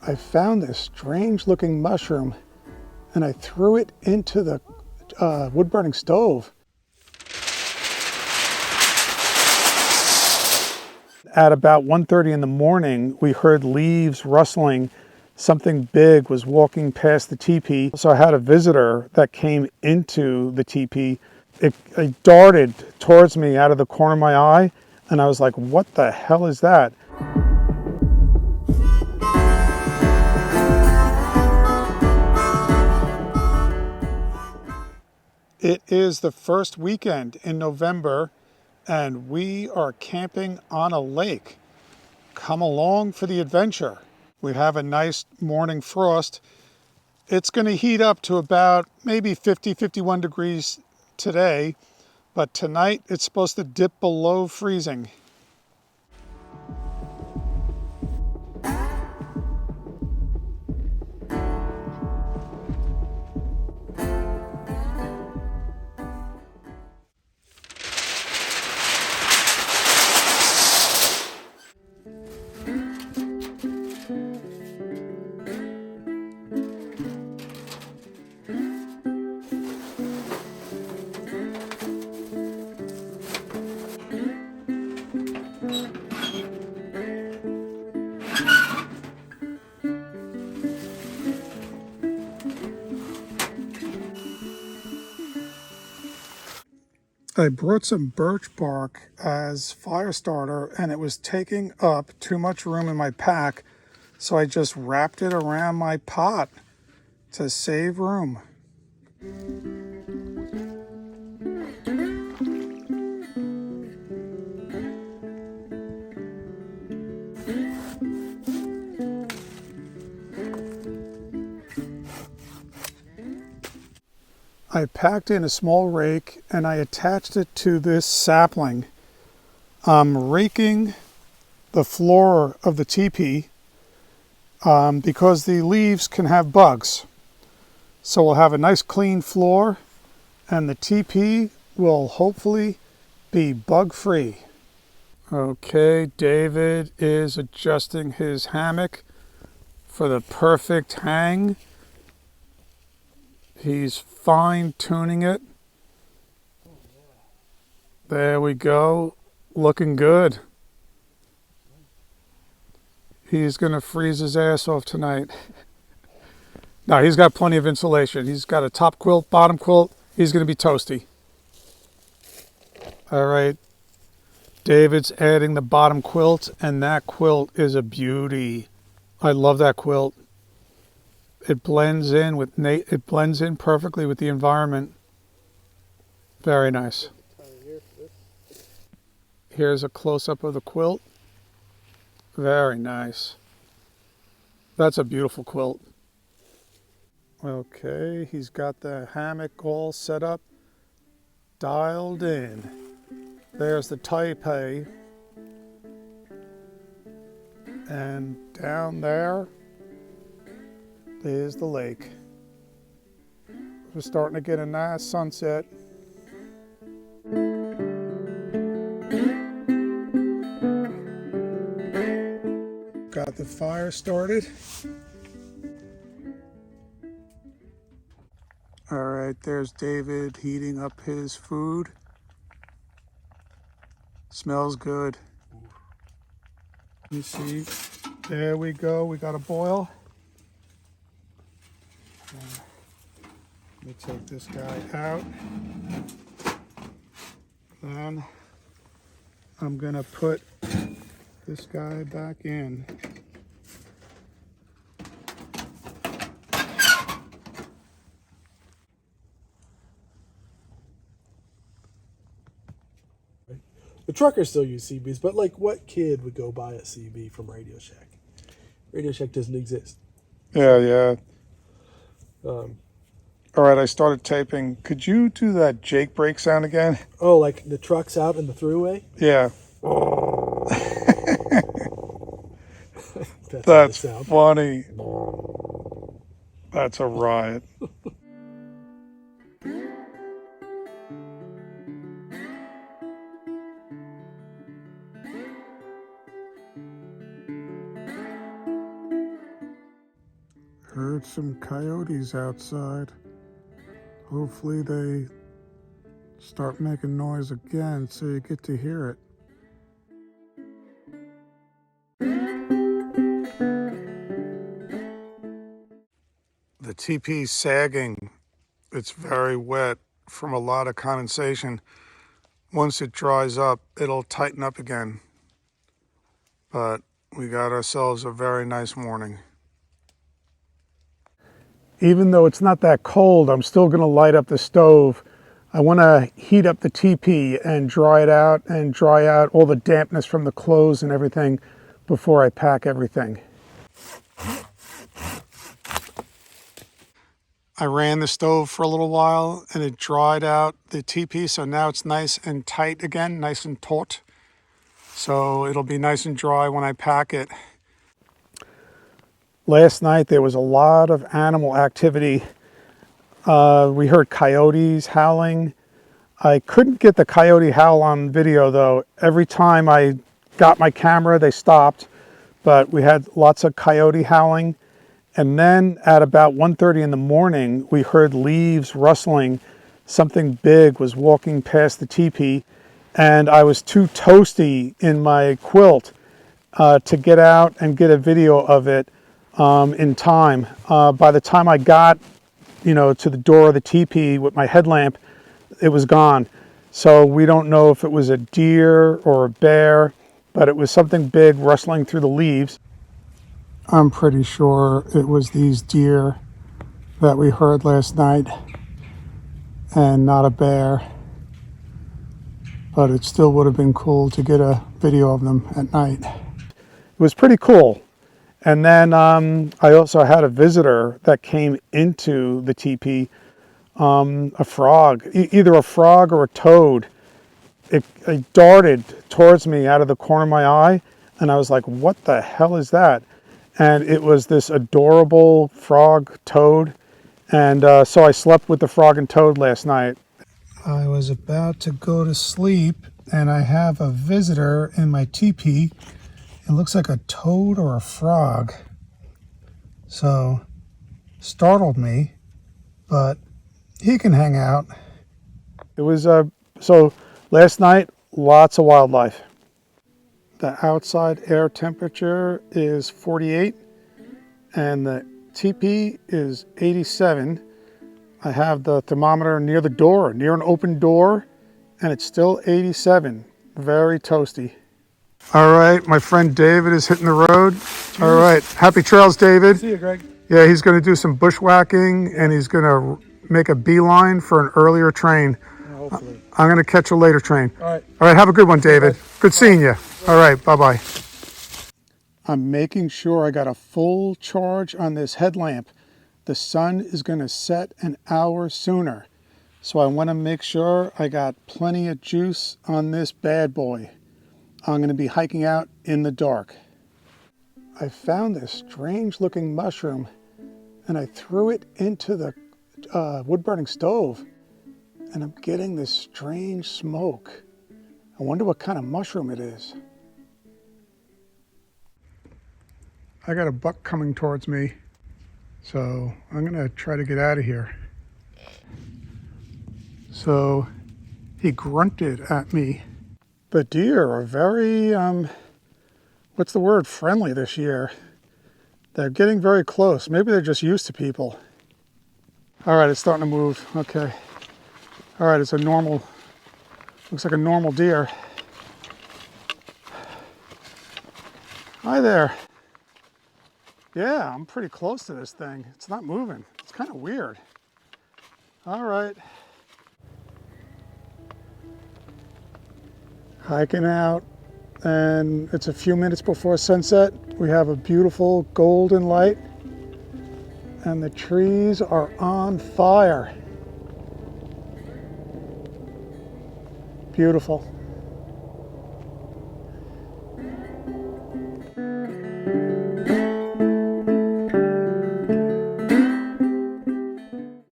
I found this strange looking mushroom and I threw it into the wood burning stove. At about 1:30 in the morning, we heard leaves rustling. Something big was walking past the teepee. So I had a visitor that came into the teepee. It darted towards me out of the corner of my eye, and I was like, what the hell is that? It is the first weekend in November, and we are camping on a lake. Come along for the adventure. We have a nice morning frost. It's going to heat up to about maybe 50, 51 degrees today, but tonight it's supposed to dip below freezing. I brought some birch bark as fire starter and it was taking up too much room in my pack, so I just wrapped it around my pot to save room. I packed in a small rake and I attached it to this sapling. I'm raking the floor of the teepee because the leaves can have bugs. So we'll have a nice clean floor and the teepee will hopefully be bug free. Okay, David is adjusting his hammock for the perfect hang. He's fine tuning it. There we go. Looking good. He's going to freeze his ass off tonight. No, he's got plenty of insulation. He's got a top quilt, bottom quilt. He's going to be toasty. All right. David's adding the bottom quilt, and that quilt is a beauty. I love that quilt. It blends in perfectly with the environment. Very nice. Here's a close-up of the quilt. Very nice. That's a beautiful quilt. Okay, he's got the hammock all set up, dialed in. There's the Tipi. And down there is the lake. We're starting to get a nice sunset. Got the fire started. All right, there's David heating up his food. Smells good. You see, there we go. We got a boil. Let me take this guy out. Then I'm gonna put this guy back in. The truckers still use CBs, but like, what kid would go buy a CB from Radio Shack? Radio Shack doesn't exist. Yeah. All right, I started taping. Could you do that Jake brake sound again? Oh, like the trucks out in the throughway? Yeah. That's funny. That's a riot. Heard some coyotes outside. Hopefully they start making noise again so you get to hear it. The teepee's sagging. It's very wet from a lot of condensation. Once it dries up, it'll tighten up again. But we got ourselves a very nice morning. Even though it's not that cold, I'm still going to light up the stove. I want to heat up the teepee and dry it out and dry out all the dampness from the clothes and everything before I pack everything. I ran the stove for a little while and it dried out the teepee, so now it's nice and tight again, nice and taut. So it'll be nice and dry when I pack it. Last night there was a lot of animal activity. We heard coyotes howling. I couldn't get the coyote howl on video though. Every time I got my camera, they stopped, but we had lots of coyote howling. And then at about 1:30 in the morning, we heard leaves rustling. Something big was walking past the teepee, and I was too toasty in my quilt to get out and get a video of it in time. By the time I got, to the door of the teepee with my headlamp, it was gone. So we don't know if it was a deer or a bear, but it was something big rustling through the leaves. I'm pretty sure it was these deer that we heard last night and not a bear, but it still would have been cool to get a video of them at night. It was pretty cool. And then I also had a visitor that came into the teepee, a frog, either a frog or a toad. It darted towards me out of the corner of my eye, and I was like, what the hell is that? And it was this adorable frog toad. And so I slept with the frog and toad last night. I was about to go to sleep, and I have a visitor in my teepee. It looks like a toad or a frog. So, startled me, but he can hang out. It was, so last night, lots of wildlife. The outside air temperature is 48 and the teepee is 87. I have the thermometer near the door, near an open door, and it's still 87. Very toasty. All right, my friend David is hitting the road. Cheers. All right, happy trails, David. See you, Greg. Yeah, he's going to do some bushwhacking and he's going to make a beeline for an earlier train. Hopefully. I'm going to catch a later train. All right. All right, have a good one, David. Good seeing you. All right, bye-bye. I'm making sure I got a full charge on this headlamp. The sun is going to set an hour sooner. So I want to make sure I got plenty of juice on this bad boy. I'm going to be hiking out in the dark. I found this strange looking mushroom and I threw it into the wood burning stove, and I'm getting this strange smoke. I wonder what kind of mushroom it is. I got a buck coming towards me, so I'm gonna try to get out of here. So he grunted at me. The deer are very, what's the word, friendly this year. They're getting very close. Maybe they're just used to people. All right, it's starting to move. Okay. All right, it's a normal, looks like a normal deer. Hi there. Yeah, I'm pretty close to this thing. It's not moving. It's kind of weird. All right. Hiking out, and it's a few minutes before sunset. We have a beautiful golden light, and the trees are on fire. Beautiful.